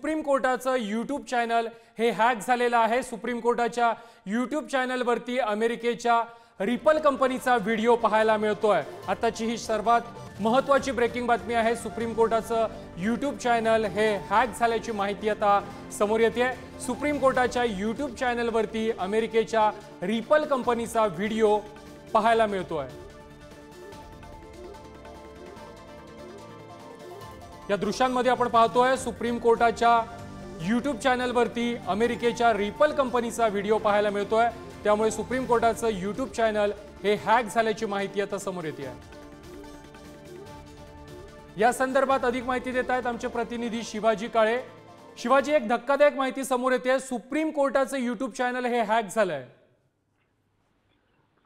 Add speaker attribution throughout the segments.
Speaker 1: Supreme कोर्टाचं YouTube channel हे hack झालेलं आहे। सुप्रीम कोर्टाच्या यूट्यूब चॅनलवरती अमेरिकेच्या रिपल कंपनीचा व्हिडिओ पाहायला मिळतोय। आताची ही सर्वात महत्त्वाची ब्रेकिंग बातमी आहे। सुप्रीम कोर्टाचं यूट्यूब चॅनल हे हॅक झाल्याची माहिती आता समोर येते। सुप्रीम कोर्टाच्या यूट्यूब चॅनलवरती अमेरिकेच्या रिपल कंपनीचा व्हिडिओ पाहायला मिळतोय। या दृश्यांमध्ये आपण पाहतोय सुप्रीम कोर्टाच्या यूट्यूब चॅनलवरती अमेरिकेच्या रिपल कंपनीचा व्हिडिओ पाहायला मिळतोय। त्यामुळे सुप्रीम कोर्टाचं यूट्यूब चॅनल हे हॅक झाल्याची माहिती आता समोर येते आहे। या संदर्भात अधिक माहिती देत आहेत आमचे प्रतिनिधी शिवाजी काळे। शिवाजी, एक धक्कादायक माहिती समोर येते, सुप्रीम कोर्टाचं यूट्यूब चॅनल हे हॅक झालंय।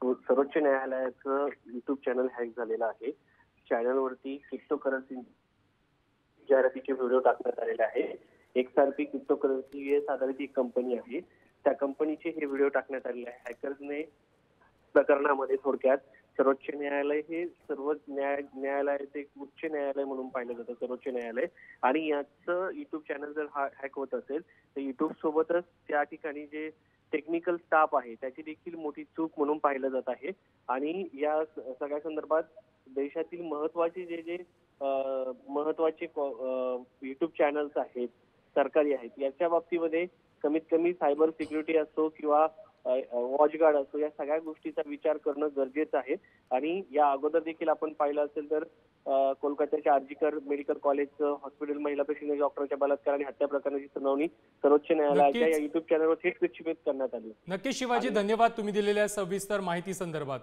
Speaker 2: सर्वोच्च न्यायालयाचं यूट्यूब चॅनल हॅक झालेलं आहे। चॅनलवरती क्रिप्टोकरन्सी जाहिरातीचे व्हिडिओ टाकण्यात आलेले आहे। एकसारखी क्रिप्टोकरन्सी हे आधारित एक कंपनी आहे, त्या कंपनीचे हे व्हिडिओ टाकण्यात आलेले आहे। हॅकर्सने प्रकरणामध्ये थोडक्यात सर्वोच्च न्यायालय हे सर्व न्यायालयाचे एक उच्च न्यायालय म्हणून पाहिलं जातं, सर्वोच्च न्यायालय। आणि याचं युट्यूब चॅनल जर हॅक होत असेल तर युट्यूब सोबतच त्या ठिकाणी जे टेक्निकल स्टाफ आहे त्याची देखील मोठी चूक म्हणून पाहिलं जात आहे। आणि या सगळ्या संदर्भात देशातील महत्वाचे युट्यूब चॅनल्स आहेत, सरकारी आहेत, याच्या बाबतीमध्ये कमीत कमी सायबर सिक्युरिटी असो किंवा वॉच गार्ड असो, या सगळ्या गोष्टीचा विचार करणं गरजेचं आहे। आणि या अगोदर देखील आपण पाहिलं असेल तर कोलकात्याच्या आरजीकर मेडिकल कॉलेजचं हॉस्पिटल महिला पेशंट डॉक्टरच्या बलात्कार आणि हत्या प्रकरणाची सुनावणी सर्वोच्च न्यायालयाच्या या युट्यूब चॅनलवर थेट प्रक्षेपित करण्यात आली।
Speaker 1: नक्की शिवाजी, धन्यवाद तुम्ही दिलेल्या सविस्तर माहिती संदर्भात।